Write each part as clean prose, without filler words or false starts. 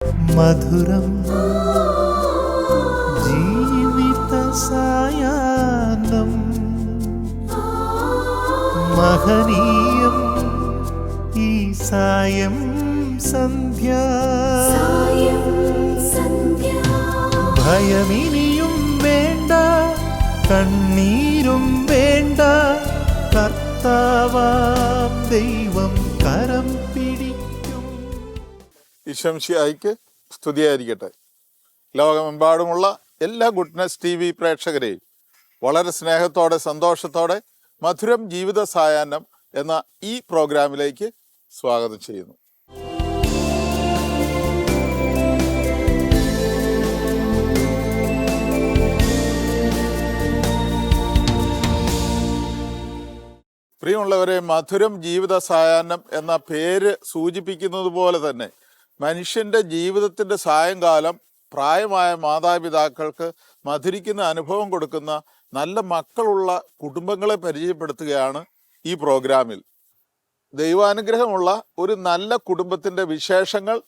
മധുരം ജീവിത സായാഹ്നം മഹനീയം ഈ സായം സന്ധ്യ ഭയമിനിയും വേണ്ട കണ്ണീരും വേണ്ട കർത്താവാം ദൈവം കരം പിടിക്കും. ഈശോമിശിഹായ്ക്ക് സ്തുതിയായിരിക്കട്ടെ. ലോകമെമ്പാടുമുള്ള എല്ലാ ഗുഡ്നസ് TV പ്രേക്ഷകരെയും വളരെ സ്നേഹത്തോടെ സന്തോഷത്തോടെ മധുരം ജീവിത സായാഹ്നം എന്ന ഈ പ്രോഗ്രാമിലേക്ക് സ്വാഗതം ചെയ്യുന്നു. പ്രിയമുള്ളവരെ, മധുരം ജീവിത സായാഹ്നം എന്ന പേര് സൂചിപ്പിക്കുന്നത് പോലെ തന്നെ മനുഷ്യൻ്റെ ജീവിതത്തിൻ്റെ സായങ്കാലം പ്രായമായ മാതാപിതാക്കൾക്ക് മധുരിക്കുന്ന അനുഭവം കൊടുക്കുന്ന നല്ല മക്കളുള്ള കുടുംബങ്ങളെ പരിചയപ്പെടുത്തുകയാണ് ഈ പ്രോഗ്രാമിൽ. ദൈവാനുഗ്രഹമുള്ള ഒരു നല്ല കുടുംബത്തിൻ്റെ വിശേഷങ്ങൾ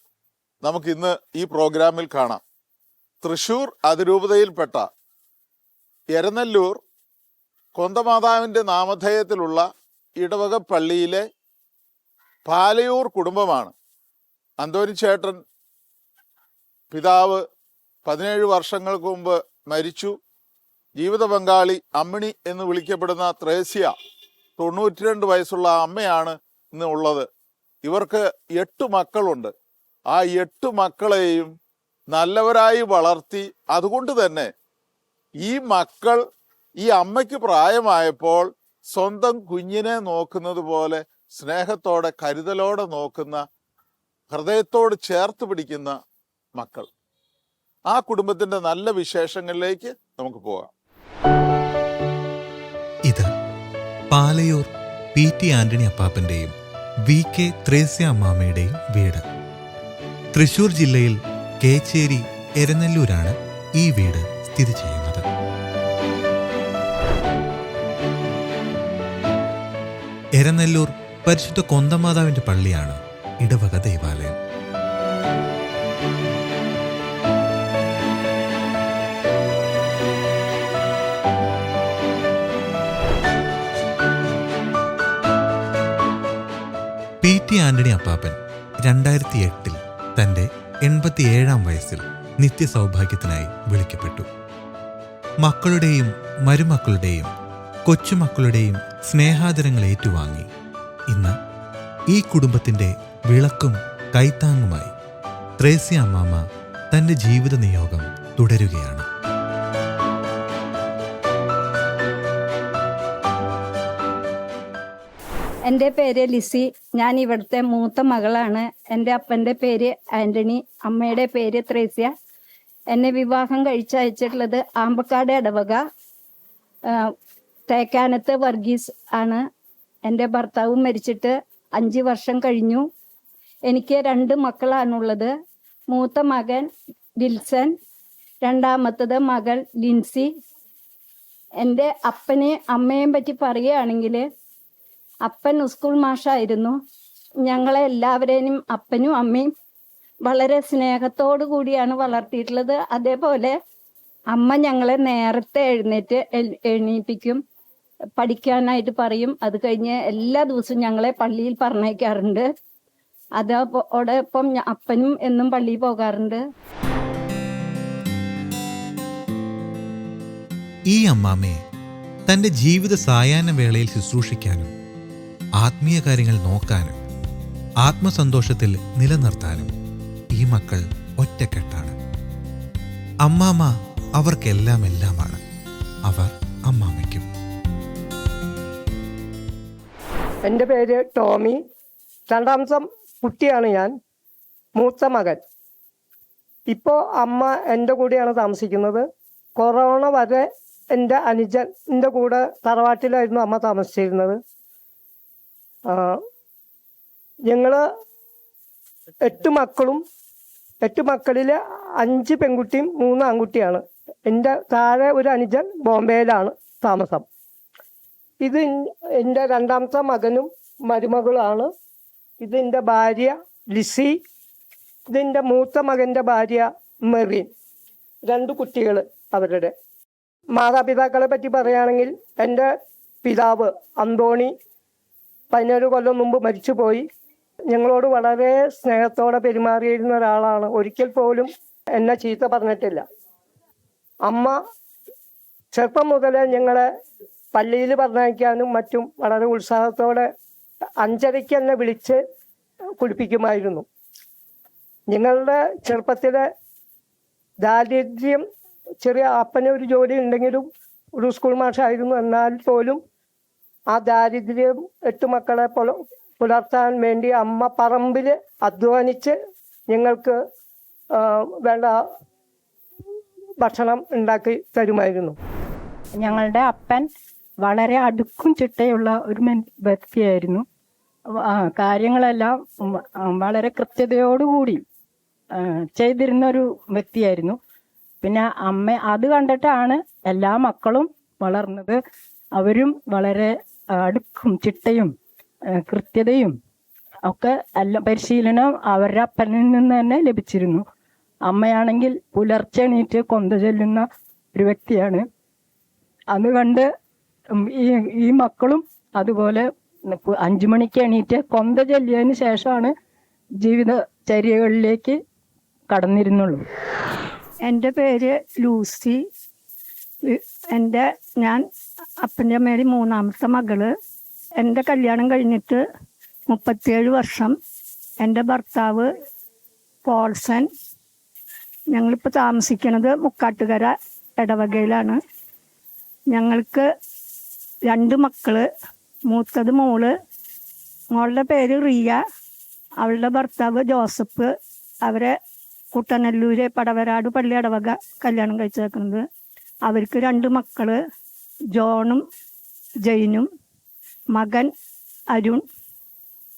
നമുക്കിന്ന് ഈ പ്രോഗ്രാമിൽ കാണാം. തൃശ്ശൂർ അതിരൂപതയിൽപ്പെട്ട എരനെല്ലൂർ കൊന്തമാതാവിൻ്റെ നാമധേയത്തിലുള്ള ഇടവക പള്ളിയിലെ പാലയൂർ കുടുംബമാണ്. അന്തോനിച്ചേട്ടൻ പിതാവ് 17 വർഷങ്ങൾക്ക് മുമ്പ് മരിച്ചു. ജീവിത പങ്കാളി അമ്മിണി എന്ന് വിളിക്കപ്പെടുന്ന ത്രേസ്യ 92 വയസ്സുള്ള അമ്മയാണ് ഇന്ന് ഉള്ളത്. ഇവർക്ക് 8 മക്കളുണ്ട്. ആ 8 മക്കളെയും നല്ലവരായി വളർത്തി. അതുകൊണ്ട് തന്നെ ഈ മക്കൾ ഈ അമ്മയ്ക്ക് പ്രായമായപ്പോൾ സ്വന്തം കുഞ്ഞിനെ നോക്കുന്നത് പോലെ സ്നേഹത്തോടെ കരുതലോടെ നോക്കുന്ന, ഹൃദയത്തോട് ചേർത്ത് പിടിക്കുന്ന മക്കൾ. ആ കുടുംബത്തിന്റെ നല്ല വിശേഷങ്ങളിലേക്ക് നമുക്ക് പോകാം. ഇത് പാലയൂർ PT ആന്റണി അപ്പാപ്പന്റെയും VK ത്രേസ്യ അമ്മാമ്മയുടെയും വീട്. തൃശൂർ ജില്ലയിൽ കേച്ചേരി എരനെല്ലൂരാണ് ഈ വീട് സ്ഥിതി ചെയ്യുന്നത്. എരനെല്ലൂർ പരിശുദ്ധ കൊന്തമാതാവിന്റെ പള്ളിയാണ് ഇടവക ദേവാലയം. PT ആന്റണി അപ്പാപ്പൻ 2008 തന്റെ 87-ാം വയസ്സിൽ നിത്യസൗഭാഗ്യത്തിനായി വിളിക്കപ്പെട്ടു. മക്കളുടെയും മരുമക്കളുടെയും കൊച്ചുമക്കളുടെയും സ്നേഹാദരങ്ങൾ ഏറ്റുവാങ്ങി ഇന്ന് ഈ കുടുംബത്തിന്റെ വിളക്കും കൈത്താങ്ങുമായി ത്രേസ്യ അമ്മാമ്മ തന്റെ ജീവിത നിയോഗം തുടരുകയാണ്. എൻ്റെ പേര് ലിസി. ഞാൻ ഇവിടുത്തെ മൂത്ത മകളാണ്. എൻ്റെ അപ്പൻ്റെ പേര് ആൻ്റണി, അമ്മയുടെ പേര് ത്രേസ്യ. എന്നെ വിവാഹം കഴിച്ചയച്ചിട്ടുള്ളത് ആമ്പക്കാട് ഇടവക തേക്കാനത്ത് വർഗീസ് ആണ്. എൻ്റെ ഭർത്താവും മരിച്ചിട്ട് 5 വർഷം കഴിഞ്ഞു. എനിക്ക് 2 മക്കളാണുള്ളത്. മൂത്ത മകൻ വിൽസൺ, രണ്ടാമത്തത് മകൾ ലിൻസി. എൻ്റെ അപ്പനെയും അമ്മയെയും പറ്റി പറയുകയാണെങ്കിൽ, അപ്പൻ സ്കൂൾ മാഷായിരുന്നു. ഞങ്ങളെ എല്ലാവരെയും അപ്പനും അമ്മയും വളരെ സ്നേഹത്തോടു കൂടിയാണ് വളർത്തിയിട്ടുള്ളത്. അതേപോലെ അമ്മ ഞങ്ങളെ നേരത്തെ എണീപ്പിക്കും, പഠിക്കാനായിട്ട് പറയും. അത് കഴിഞ്ഞ് എല്ലാ ദിവസവും ഞങ്ങളെ പള്ളിയിൽ പറഞ്ഞയക്കാറുണ്ട്. അതോടൊപ്പം അപ്പനും എന്നും പള്ളിയിൽ പോകാറുണ്ട്. ഈ അമ്മാമ്മയെ തന്റെ ജീവിത സായാഹ്ന വേളയിൽ ശുശ്രൂഷിക്കാനും ആത്മീയ കാര്യങ്ങൾ നോക്കാനും ആത്മസന്തോഷത്തിൽ നിലനിർത്താനും ഈ മക്കൾ ഒറ്റക്കെട്ടാണ്. അമ്മാമ്മ അവർക്കെല്ലാം എല്ലാമാണ്. അവർ അമ്മാമ്മയ്ക്കും. എൻ്റെ പേര് ടോമി. 2ാമത്തെ കുട്ടിയാണ് ഞാൻ, മൂത്ത മകൻ. ഇപ്പോൾ അമ്മ എൻ്റെ കൂടെയാണ് താമസിക്കുന്നത്. കൊറോണ വരെ എൻ്റെ അനുജൻ്റെ കൂടെ തറവാട്ടിലായിരുന്നു അമ്മ താമസിച്ചിരുന്നത്. ഞങ്ങൾ 8 മക്കളും 8 മക്കളിൽ 5 പെൺകുട്ടിയും 3 ആൺകുട്ടിയാണ്. എൻ്റെ താഴെ ഒരു അനുജൻ ബോംബെയിലാണ് താമസം. ഇത് എൻ്റെ 2ാമത്തെ മകനും മരുമകളാണ്. ഇത് എൻ്റെ ഭാര്യ ലിസി. ഇതിൻ്റെ മൂത്ത മകൻ്റെ ഭാര്യ മെറിൻ, 2 കുട്ടികൾ അവരുടെ. മാതാപിതാക്കളെ പറ്റി പറയുകയാണെങ്കിൽ എൻ്റെ പിതാവ് അന്തോണി 17 കൊല്ലം മുമ്പ് മരിച്ചുപോയി. ഞങ്ങളോട് വളരെ സ്നേഹത്തോടെ പെരുമാറിയിരുന്ന ഒരാളാണ്. ഒരിക്കൽ പോലും എന്നെ ചീത്ത പറഞ്ഞിട്ടില്ല. അമ്മ ചെറുപ്പം മുതലേ ഞങ്ങളെ പള്ളിയിൽ പറഞ്ഞയക്കാനും മറ്റും വളരെ ഉത്സാഹത്തോടെ 5:30 എന്നെ വിളിച്ച് കുളിപ്പിക്കുമായിരുന്നു. ഞങ്ങളുടെ ചെറുപ്പത്തിലെ ദാരിദ്ര്യം, ചെറിയ അപ്പന് ഒരു ജോലി ഉണ്ടെങ്കിലും ഒരു സ്കൂൾ മാഷായിരുന്നു, എന്നാൽ പോലും ആ ദാരിദ്ര്യം 8 മക്കളെ പുലർത്താൻ വേണ്ടി അമ്മ പറമ്പിൽ അധ്വാനിച്ച് ഞങ്ങൾക്ക് വേണ്ട ഭക്ഷണം ഉണ്ടാക്കി തരുമായിരുന്നു. ഞങ്ങളുടെ അപ്പൻ വളരെ അടുക്കും ചിട്ടയുള്ള ഒരു വ്യക്തിയായിരുന്നു. കാര്യങ്ങളെല്ലാം വളരെ കൃത്യതയോടുകൂടി ചെയ്തിരുന്ന ഒരു വ്യക്തിയായിരുന്നു. പിന്നെ അമ്മ അത് കണ്ടിട്ടാണ് എല്ലാ മക്കളും വളർന്നത്. അവരും വളരെ അടുക്കും ചിട്ടയും കൃത്യതയും ഒക്കെ എല്ലാം പരിശീലനം അവരുടെ അപ്പനിൽ നിന്ന് തന്നെ ലഭിച്ചിരുന്നു. അമ്മയാണെങ്കിൽ പുലർച്ചെ എണീറ്റ് കൊന്ത ചൊല്ലുന്ന ഒരു വ്യക്തിയാണ്. അത് കണ്ട് ഈ മക്കളും അതുപോലെ 5 മണിക്ക് എണീറ്റ് കൊന്ത ചൊല്ലിയതിന് ശേഷമാണ് ജീവിതചര്യകളിലേക്ക് കടന്നിരുന്നുള്ളൂ. എൻ്റെ പേര് ലൂസി. ഞാൻ അപ്പൻ്റെ അമ്മയുടെ 3ാമത്തെ മകള്. എൻ്റെ കല്യാണം കഴിഞ്ഞിട്ട് 37 വർഷം. എൻ്റെ ഭർത്താവ് പോൾസൺ. ഞങ്ങളിപ്പോൾ താമസിക്കുന്നത് മുക്കാട്ടുകര ഇടവകയിലാണ്. ഞങ്ങൾക്ക് 2 മക്കള്. മൂത്തത് മോളുടെ പേര് റിയ, അവളുടെ ഭർത്താവ് ജോസഫ്. അവരെ കുട്ടനല്ലൂര് പടവരാട് പള്ളി ഇടവക കല്യാണം കഴിച്ചേക്കുന്നത്. അവർക്ക് 2 മക്കള്, ജോണും ജൈനും. മകൻ അരുൺ.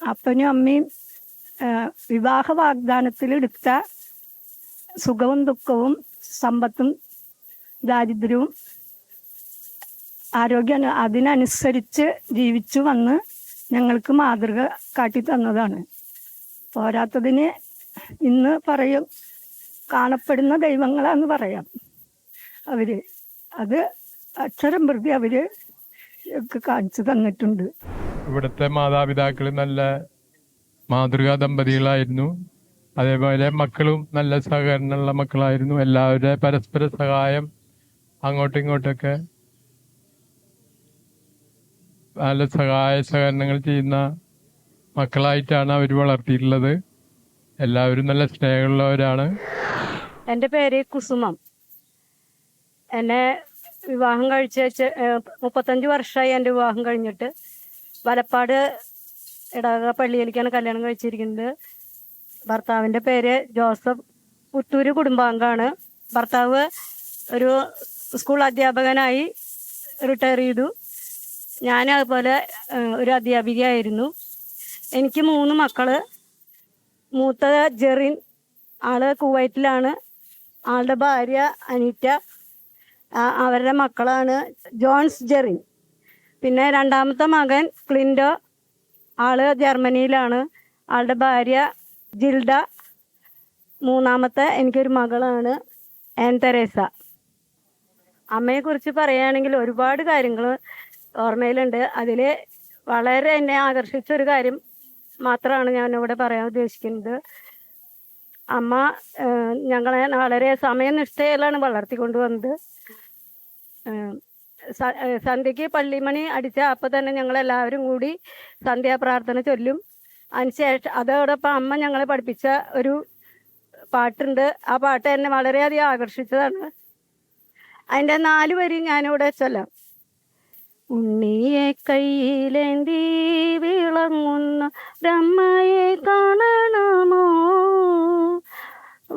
അപ്പനും അമ്മയും വിവാഹ വാഗ്ദാനത്തിലെടുത്ത സുഖവും ദുഃഖവും സമ്പത്തും ദാരിദ്ര്യവും ആരോഗ്യം അതിനനുസരിച്ച് ജീവിച്ചു വന്ന് ഞങ്ങൾക്ക് മാതൃക കാട്ടി തന്നതാണ്. പോരാത്തതിന് ഇന്ന് പറയും കാണപ്പെടുന്ന ദൈവങ്ങളാന്ന് പറയാം അവര്. അത് അക്ഷരം പ്രതി അവര് കാണിച്ചു തന്നിട്ടുണ്ട്. ഇവിടുത്തെ മാതാപിതാക്കൾ നല്ല മാതൃകാ ദമ്പതികളായിരുന്നു. അതേപോലെ മക്കളും നല്ല സഹകരണമുള്ള മക്കളായിരുന്നു. എല്ലാവരുടെ പരസ്പര സഹായം, അങ്ങോട്ടും ഇങ്ങോട്ടൊക്കെ നല്ല സഹകരണങ്ങൾ ചെയ്യുന്ന മക്കളായിട്ടാണ് അവർ വളർത്തിയിട്ടുള്ളത്. എല്ലാവരും നല്ല സ്നേഹമുള്ളവരാണ്. എൻ്റെ പേര് കുസുമം. എന്നെ വിവാഹം കഴിച്ച് 35 വർഷമായി എൻ്റെ വിവാഹം കഴിഞ്ഞിട്ട്. വലപ്പാട് ഇടവക പള്ളിയിലേക്കാണ് കല്യാണം കഴിച്ചിരിക്കുന്നത്. ഭർത്താവിൻ്റെ പേര് ജോസഫ്. പുത്തൂര് കുടുംബാംഗമാണ്. ഭർത്താവ് ഒരു സ്കൂൾ അധ്യാപകനായി റിട്ടയർ ചെയ്തു. ഞാൻ അതുപോലെ ഒരു അധ്യാപികയായിരുന്നു. എനിക്ക് 3 മക്കള്. മൂത്ത ജെറിൻ, ആള് കുവൈറ്റിലാണ്. ആളുടെ ഭാര്യ അനീറ്റ. അവരുടെ മക്കളാണ് ജോൺസ് ജെറിൻ. പിന്നെ 2ാമത്തെ മകൻ ക്ലിൻഡോ, ആള് ജർമ്മനിയിലാണ്. ആളുടെ ഭാര്യ ജിൽഡ. 3ാമത്തെ എനിക്കൊരു മകളാണ് ആൻ തെരേസ. അമ്മയെക്കുറിച്ച് പറയുകയാണെങ്കിൽ ഒരുപാട് കാര്യങ്ങൾ ഓർമ്മയിലുണ്ട്. അതിൽ വളരെ എന്നെ ആകർഷിച്ച ഒരു കാര്യം മാത്രമാണ് ഞാനിവിടെ പറയാൻ ഉദ്ദേശിക്കുന്നത്. അമ്മ ഞങ്ങളെ വളരെ സമയനിഷ്ഠയിലാണ് വളർത്തിക്കൊണ്ടുവന്നത്. സന്ധ്യയ്ക്ക് പള്ളിമണി അടിച്ച അപ്പം തന്നെ ഞങ്ങളെല്ലാവരും കൂടി സന്ധ്യാപ്രാർത്ഥന ചൊല്ലും. അതിനുശേഷം അതോടൊപ്പം അമ്മ ഞങ്ങളെ പഠിപ്പിച്ച ഒരു പാട്ടുണ്ട്. ആ പാട്ട് എന്നെ വളരെയധികം ആകർഷിച്ചതാണ്. അതിൻ്റെ 4 വരി ഞാനിവിടെ ചൊല്ലാം. ഉണ്ണിയെ കയ്യിലേന്തി വിളങ്ങുന്ന ബ്രഹ്മയെ കാണണമോ,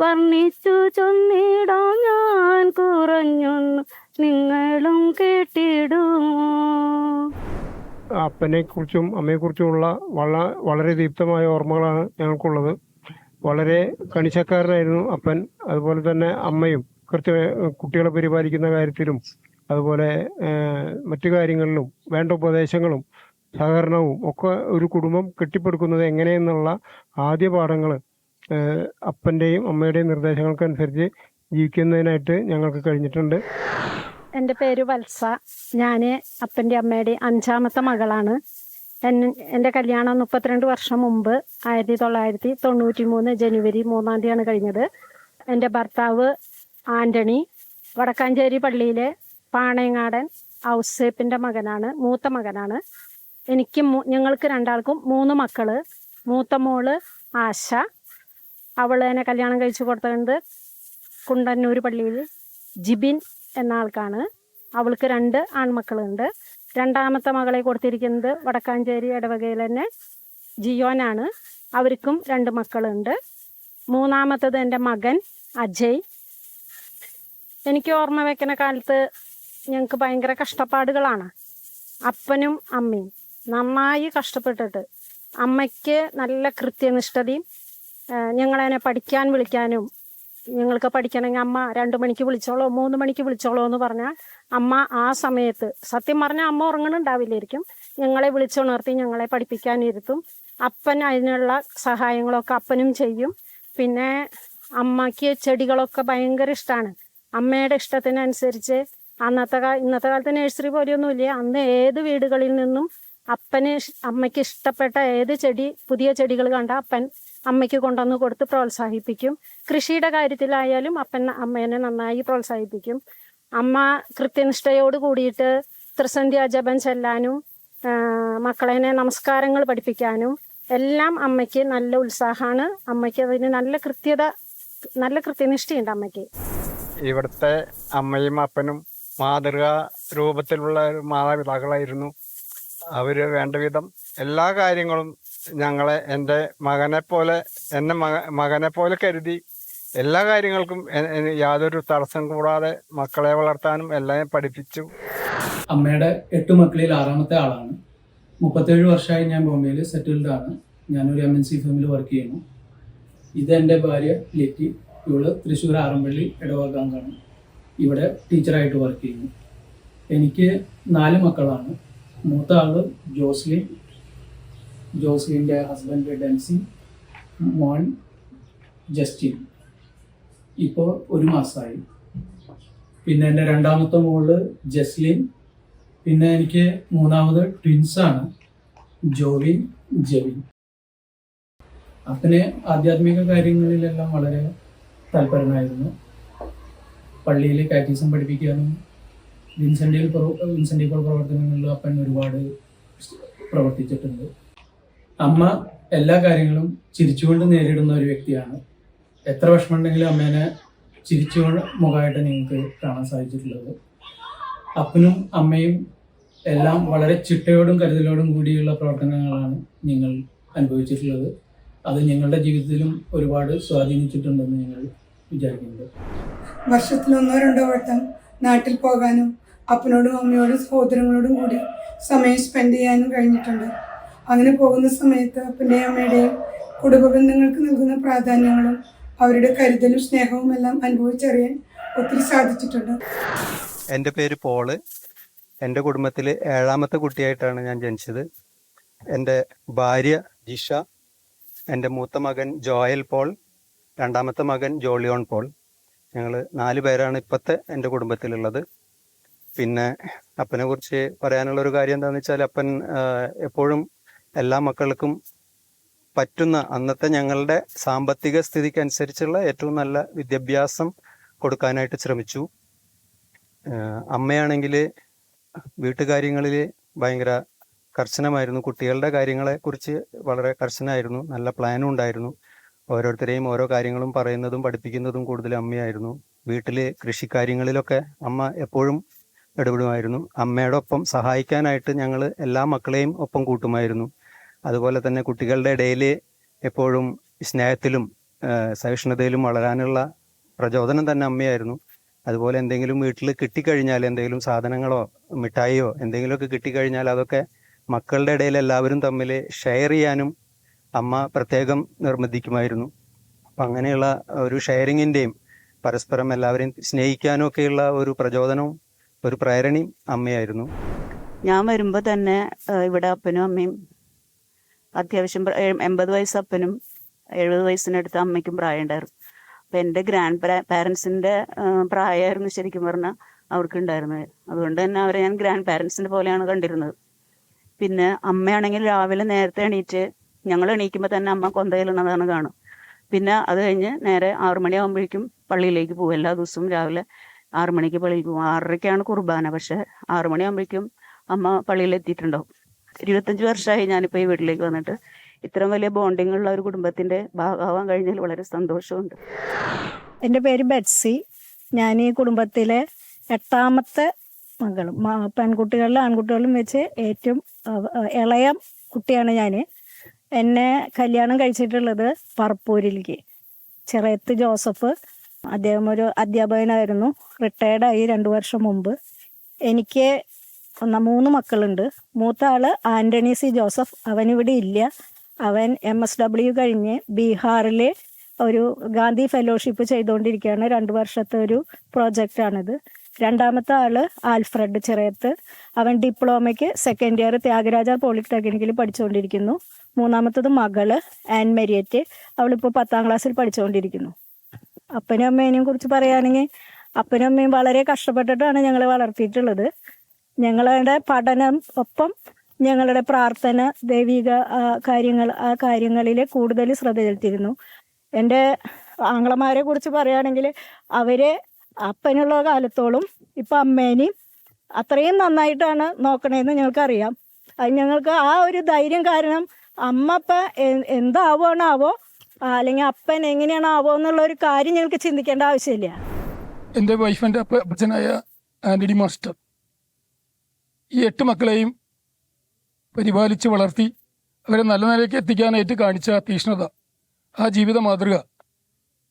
വർണ്ണിച്ചു ചൊന്നിടാം ഞാൻ കുറഞ്ഞൊന്നു നിങ്ങളും കേട്ടിടുമോ. അപ്പനെക്കുറിച്ചും അമ്മയെക്കുറിച്ചുമുള്ള വളരെ ദീപ്തമായ ഓർമ്മകളാണ് ഞങ്ങൾക്കുള്ളത്. വളരെ കണിശക്കാരനായിരുന്നു അപ്പൻ. അതുപോലെ തന്നെ അമ്മയും കുട്ടികളെ പരിപാലിക്കുന്ന കാര്യത്തിലും അതുപോലെ മറ്റു കാര്യങ്ങളിലും വേണ്ട ഉപദേശങ്ങളും സഹകരണവും ഒക്കെ ഒരു കുടുംബം കെട്ടിപ്പടുക്കുന്നത് എങ്ങനെയെന്നുള്ള ആദ്യ പാഠങ്ങൾ അപ്പൻ്റെയും അമ്മയുടെയും നിർദ്ദേശങ്ങൾക്കനുസരിച്ച് ജീവിക്കുന്നതിനായിട്ട് ഞങ്ങൾക്ക് കഴിഞ്ഞിട്ടുണ്ട്. എൻ്റെ പേര് വത്സ. ഞാൻ അപ്പൻ്റെ അമ്മയുടെയും 5ാമത്തെ മകളാണ്. എൻ്റെ കല്യാണം 32 വർഷം മുമ്പ് 1993 ജനുവരി 3-ാം തീയതിയാണ് കഴിഞ്ഞത്. എൻ്റെ ഭർത്താവ് ആൻ്റണി വടക്കാഞ്ചേരി പള്ളിയിലെ പാണയങ്ങാടൻ ഔസേപ്പിൻ്റെ മകനാണ്, മൂത്ത മകനാണ്. ഞങ്ങൾക്ക് രണ്ടാൾക്കും 3 മക്കൾ. മൂത്ത മോള് ആശ, അവൾ എന്നെ കല്യാണം കഴിച്ചു കൊടുത്തത് കുണ്ടന്നൂർ പള്ളിയിൽ ജിബിൻ എന്ന ആൾക്കാണ്. അവൾക്ക് 2 ആൺമക്കളുണ്ട്. 2ാമത്തെ മകളെ കൊടുത്തിരിക്കുന്നത് വടക്കാഞ്ചേരി ഇടവകയിൽ തന്നെ ജിയോനാണ്. അവർക്കും 2 മക്കളുണ്ട്. 3ാമത്തത് എൻ്റെ മകൻ അജയ്. എനിക്ക് ഓർമ്മ വയ്ക്കുന്ന കാലത്ത് ഞങ്ങൾക്ക് ഭയങ്കര കഷ്ടപ്പാടുകളാണ്. അപ്പനും അമ്മയും നന്നായി കഷ്ടപ്പെട്ടിട്ട് അമ്മയ്ക്ക് നല്ല കൃത്യനിഷ്ഠതയും ഞങ്ങളതിനെ പഠിക്കാൻ വിളിക്കാനും, ഞങ്ങൾക്ക് പഠിക്കണമെങ്കിൽ അമ്മ 2 മണിക്ക് വിളിച്ചോളോ 3 മണിക്ക് വിളിച്ചോളോ എന്ന് പറഞ്ഞാൽ അമ്മ ആ സമയത്ത്, സത്യം പറഞ്ഞാൽ അമ്മ ഉറങ്ങണുണ്ടാവില്ലായിരിക്കും, ഞങ്ങളെ വിളിച്ചുണർത്തി ഞങ്ങളെ പഠിപ്പിക്കാനിരുത്തും. അപ്പൻ അതിനുള്ള സഹായങ്ങളൊക്കെ അപ്പനും ചെയ്യും. പിന്നെ അമ്മയ്ക്ക് ചെടികളൊക്കെ ഭയങ്കര ഇഷ്ടമാണ്. അമ്മയുടെ ഇഷ്ടത്തിനനുസരിച്ച് ഇന്നത്തെ കാലത്ത് നഴ്സറി പോലെയൊന്നുമില്ല. അന്ന് ഏത് വീടുകളിൽ നിന്നും അമ്മയ്ക്ക് ഇഷ്ടപ്പെട്ട ഏത് പുതിയ ചെടികൾ കണ്ട അപ്പൻ അമ്മയ്ക്ക് കൊണ്ടുവന്ന് കൊടുത്ത് പ്രോത്സാഹിപ്പിക്കും. കൃഷിയുടെ കാര്യത്തിലായാലും അപ്പൻ അമ്മേനെ നന്നായി പ്രോത്സാഹിപ്പിക്കും. അമ്മ കൃത്യനിഷ്ഠയോട് കൂടിയിട്ട് ത്രിസന്ധ്യ ജപം ചെല്ലാനും മക്കളെ നമസ്കാരങ്ങൾ പഠിപ്പിക്കാനും എല്ലാം അമ്മയ്ക്ക് നല്ല ഉത്സാഹമാണ്. അമ്മയ്ക്ക് അതിന് നല്ല കൃത്യനിഷ്ഠയുണ്ട് അമ്മയ്ക്ക്. ഇവിടുത്തെ അമ്മയും അപ്പനും മാതൃകാ രൂപത്തിലുള്ള മാതാപിതാക്കളായിരുന്നു. അവർ വേണ്ട വിധം എല്ലാ കാര്യങ്ങളും ഞങ്ങളെ എൻ്റെ മകനെ പോലെ കരുതി എല്ലാ കാര്യങ്ങൾക്കും യാതൊരു തടസ്സം കൂടാതെ മക്കളെ വളർത്താനും എല്ലാം പഠിപ്പിച്ചു. അമ്മയുടെ 8 മക്കളിൽ 6ാമത്തെ ആളാണ്. 37 വർഷമായി ഞാൻ ബോംബെയിൽ സെറ്റിൽഡ് ആണ്. ഞാനൊരു MNC ഫേമിൽ വർക്ക് ചെയ്യുന്നു. ഇത് എൻ്റെ ഭാര്യ ലിറ്റി. ഇവള് തൃശ്ശൂർ ആറമ്പള്ളി ഇടവകാങ്കാണ്. ഇവിടെ ടീച്ചറായിട്ട് വർക്ക് ചെയ്യുന്നു. എനിക്ക് 4 മക്കളാണ്. മൂത്ത ആള് ജോസ്ലിൻ്റെ ഹസ്ബൻഡ് ഡെൻസി, മോൻ ജസ്റ്റിൻ. ഇപ്പോൾ 1 മാസമായി. പിന്നെ എൻ്റെ 2ാമത്തെ മോള് ജസ്ലിൻ. പിന്നെ എനിക്ക് 3ാമത് ട്വിൻസാണ്, ജോവിൻ, ജെവിൻ. അപ്പന് ആധ്യാത്മിക കാര്യങ്ങളിലെല്ലാം വളരെ താല്പര്യമായിരുന്നു. പള്ളിയിൽ കാറ്റീസം പഠിപ്പിക്കാനും വിൻസെൻ്റ് പോൾ പ്രവർത്തനങ്ങളിലും അപ്പൻ ഒരുപാട് പ്രവർത്തിച്ചിട്ടുണ്ട്. അമ്മ എല്ലാ കാര്യങ്ങളും ചിരിച്ചുകൊണ്ട് നേരിടുന്ന ഒരു വ്യക്തിയാണ്. എത്ര വിഷമമുണ്ടെങ്കിലും അമ്മേനെ ചിരിച്ചുകൊണ്ട് മുഖമായിട്ട് നിങ്ങൾക്ക് കാണാൻ സാധിച്ചിട്ടുള്ളത്. അപ്പനും അമ്മയും എല്ലാം വളരെ ചിട്ടയോടും കരുതലോടും കൂടിയുള്ള പ്രവർത്തനങ്ങളാണ് നിങ്ങൾ അനുഭവിച്ചിട്ടുള്ളത്. അത് ഞങ്ങളുടെ ജീവിതത്തിലും ഒരുപാട് സ്വാധീനിച്ചിട്ടുണ്ടെന്ന് ഞങ്ങൾ വിചാരിക്കുന്നുണ്ട്. വർഷത്തിൽ 1-2 വട്ടം നാട്ടിൽ പോകാനും അപ്പനോടും അമ്മയോടും സഹോദരങ്ങളോടും കൂടി സമയം സ്പെൻഡ് ചെയ്യാനും കഴിഞ്ഞിട്ടുണ്ട്. അങ്ങനെ പോകുന്ന സമയത്ത് അപ്പൻ്റെയും അമ്മയുടെയും കുടുംബ ബന്ധങ്ങൾക്ക് നൽകുന്ന പ്രാധാന്യങ്ങളും അവരുടെ കരുതലും സ്നേഹവും എല്ലാം അനുഭവിച്ചറിയാൻ ഒത്തിരി സാധിച്ചിട്ടുണ്ട്. എൻ്റെ പേര് പോള്. എൻ്റെ കുടുംബത്തിൽ 7ാമത്തെ കുട്ടിയായിട്ടാണ് ഞാൻ ജനിച്ചത്. എൻ്റെ ഭാര്യ ജിഷ, എൻ്റെ മൂത്ത മകൻ ജോയൽ പോൾ, 2ാമത്തെ മകൻ ജോളിയോൺ പോൾ. ഞങ്ങൾ 4 പേരാണ് ഇപ്പോഴത്തെ എൻ്റെ കുടുംബത്തിലുള്ളത്. പിന്നെ അപ്പനെ കുറിച്ച് പറയാനുള്ളൊരു കാര്യം എന്താണെന്ന് വെച്ചാൽ അപ്പൻ എപ്പോഴും എല്ലാ മക്കൾക്കും പറ്റുന്ന അന്നത്തെ ഞങ്ങളുടെ സാമ്പത്തിക സ്ഥിതിക്കനുസരിച്ചുള്ള ഏറ്റവും നല്ല വിദ്യാഭ്യാസം കൊടുക്കാനായിട്ട് ശ്രമിച്ചു. അമ്മയാണെങ്കിൽ വീട്ടുകാര്യങ്ങളിൽ ഭയങ്കര കർശനമായിരുന്നു. കുട്ടികളുടെ കാര്യങ്ങളെക്കുറിച്ച് വളരെ കർശനമായിരുന്നു. നല്ല പ്ലാനും ഉണ്ടായിരുന്നു. ഓരോരുത്തരെയും ഓരോ കാര്യങ്ങളും പറയുന്നതും പഠിപ്പിക്കുന്നതും കൂടുതൽ അമ്മയായിരുന്നു. വീട്ടിൽ കൃഷിക്കാര്യങ്ങളിലൊക്കെ അമ്മ എപ്പോഴും ഇടപെടുമായിരുന്നു. അമ്മയുടെ ഒപ്പം സഹായിക്കാനായിട്ട് ഞങ്ങൾ എല്ലാ മക്കളെയും ഒപ്പം കൂട്ടുമായിരുന്നു. അതുപോലെ തന്നെ കുട്ടികളുടെ ഇടയിൽ എപ്പോഴും സ്നേഹത്തിലും സഹിഷ്ണുതയിലും വളരാനുള്ള പ്രചോദനം തന്നെ അമ്മയായിരുന്നു. അതുപോലെ എന്തെങ്കിലും വീട്ടിൽ കിട്ടിക്കഴിഞ്ഞാൽ എന്തെങ്കിലും സാധനങ്ങളോ മിഠായിയോ എന്തെങ്കിലുമൊക്കെ കിട്ടിക്കഴിഞ്ഞാൽ അതൊക്കെ മക്കളുടെ ഇടയിൽ എല്ലാവരും തമ്മിൽ ഷെയർ ചെയ്യാനും അമ്മ പ്രത്യേകം നിർബന്ധിക്കുമായിരുന്നു. അപ്പം അങ്ങനെയുള്ള ഒരു ഷെയറിങ്ങിൻ്റെയും പരസ്പരം എല്ലാവരെയും സ്നേഹിക്കാനും ഒക്കെയുള്ള ഒരു പ്രചോദനവും ഒരു പ്രേരണയും അമ്മയായിരുന്നു. ഞാൻ വരുമ്പോൾ തന്നെ ഇവിടെ അപ്പനും അമ്മയും അത്യാവശ്യം 80 വയസ്സ് അപ്പനും 70 വയസ്സിനടുത്ത് അമ്മയ്ക്കും പ്രായം ഉണ്ടായിരുന്നു. അപ്പം എൻ്റെ ഗ്രാൻഡ് പാരൻസിൻ്റെ പ്രായമായിരുന്നു ശരിക്കും പറഞ്ഞാൽ അവർക്കുണ്ടായിരുന്നത്. അതുകൊണ്ട് തന്നെ അവരെ ഞാൻ ഗ്രാൻഡ് പാരൻസിൻ്റെ പോലെയാണ് കണ്ടിരുന്നത്. പിന്നെ അമ്മയാണെങ്കിൽ രാവിലെ നേരത്തെ എണീറ്റ്, ഞങ്ങൾ എണീക്കുമ്പോൾ തന്നെ അമ്മ കൊന്തയിലുള്ളതാണ് കാണും. പിന്നെ അത് കഴിഞ്ഞ് നേരെ 6 മണിയാകുമ്പോഴേക്കും പള്ളിയിലേക്ക് പോകും. എല്ലാ ദിവസവും രാവിലെ 6 മണിക്ക് പള്ളിയിൽ പോകും. 6:30ക്കാണ് കുർബാന. പക്ഷേ 6 മണിയാകുമ്പോഴേക്കും അമ്മ പള്ളിയിൽ എത്തിയിട്ടുണ്ടാവും. 25 വർഷമായി ഞാനിപ്പോൾ ഈ വീട്ടിലേക്ക് വന്നിട്ട്. ഇത്രയും വലിയ ബോണ്ടിങ് ഉള്ള ഒരു കുടുംബത്തിൻ്റെ ഭാഗമാവാൻ കഴിഞ്ഞാൽ വളരെ സന്തോഷമുണ്ട്. എൻ്റെ പേര് ബെറ്റ്സി. ഞാൻ ഈ കുടുംബത്തിലെ 8ാമത്തെ മകളും. പെൺകുട്ടികളിലും ആൺകുട്ടികളിലും വെച്ച് ഏറ്റവും ഇളയ കുട്ടിയാണ് ഞാൻ. എന്നെ കല്യാണം കഴിച്ചിട്ടുള്ളത് പറപ്പൂരിലേക്ക്. ചിറയത്ത് ജോസഫ്, അദ്ദേഹം ഒരു അധ്യാപകനായിരുന്നു. റിട്ടയർഡായി 2 വർഷം മുമ്പ്. എനിക്ക് 3 മക്കളുണ്ട്. മൂത്ത ആള് ആന്റണി സി ജോസഫ്. അവനിവിടെ ഇല്ല. അവൻ MSW കഴിഞ്ഞ് ബീഹാറിൽ ഒരു ഗാന്ധി ഫെലോഷിപ്പ് ചെയ്തുകൊണ്ടിരിക്കുകയാണ്. 2 വർഷത്തെ ഒരു പ്രോജക്റ്റാണിത്. രണ്ടാമത്തെ ആള് ആൽഫ്രഡ് ചിറയത്ത്. അവൻ ഡിപ്ലോമയ്ക്ക് 2nd ഇയർ ത്യാഗരാജ പോളിടെക്നിക്കിൽ പഠിച്ചുകൊണ്ടിരിക്കുന്നു. മൂന്നാമത്തത് മകള് ആൻ മെരിയറ്റ്. അവളിപ്പോൾ 10ാം ക്ലാസ്സിൽ പഠിച്ചുകൊണ്ടിരിക്കുന്നു. അപ്പനും അമ്മേനെയും കുറിച്ച് പറയുകയാണെങ്കിൽ, അപ്പനും അമ്മയും വളരെ കഷ്ടപ്പെട്ടിട്ടാണ് ഞങ്ങളെ വളർത്തിയിട്ടുള്ളത്. ഞങ്ങളുടെ പഠനം ഒപ്പം ഞങ്ങളുടെ പ്രാർത്ഥന, ദൈവിക കാര്യങ്ങളിൽ കൂടുതൽ ശ്രദ്ധ ചെലുത്തിയിരുന്നു. എൻ്റെ ആങ്ങളമാരെ കുറിച്ച് പറയുകയാണെങ്കിൽ, അവരെ അപ്പനുള്ള കാലത്തോളം ഇപ്പം അമ്മേനെയും അത്രയും നന്നായിട്ടാണ് നോക്കണേന്ന് ഞങ്ങൾക്കറിയാം. അത് ഞങ്ങൾക്ക് ആ ഒരു ധൈര്യം കാരണം അമ്മ ഇപ്പം എന്താവണാവോ അല്ലെങ്കിൽ അപ്പൻ എങ്ങനെയാണാവോ എന്നുള്ള ഒരു കാര്യം ഞങ്ങൾക്ക് ചിന്തിക്കേണ്ട ആവശ്യമില്ല. എൻ്റെ വൈഫിൻ്റെ അപ്പച്ചനായ ആൻ്റണി മാസ്റ്റർ ഈ 8 മക്കളെയും പരിപാലിച്ച് വളർത്തി അവരെ നല്ല നിലയ്ക്ക് എത്തിക്കാനായിട്ട് കാണിച്ച തീക്ഷ്ണത, ആ ജീവിത മാതൃക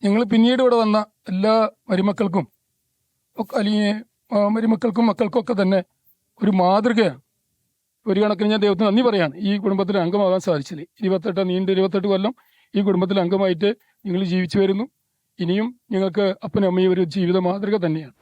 ഞങ്ങൾ പിന്നീട് ഇവിടെ വന്ന എല്ലാ മരുമക്കൾക്കും അല്ലെങ്കിൽ മരുമക്കൾക്കും മക്കൾക്കൊക്കെ തന്നെ ഒരു മാതൃകയാണ്. ഒരു കണക്കിന് ഞാൻ ദൈവത്തിന് നന്ദി പറയാണ് ഈ കുടുംബത്തിൽ അംഗമാകാൻ സാധിച്ചത്. 28 കൊല്ലം ഈ കുടുംബത്തിൽ അംഗമായിട്ട് നിങ്ങൾ ജീവിച്ചു വരുന്നു. ഇനിയും നിങ്ങൾക്ക് അപ്പനും അമ്മയും ഒരു ജീവിത മാതൃക തന്നെയാണ്.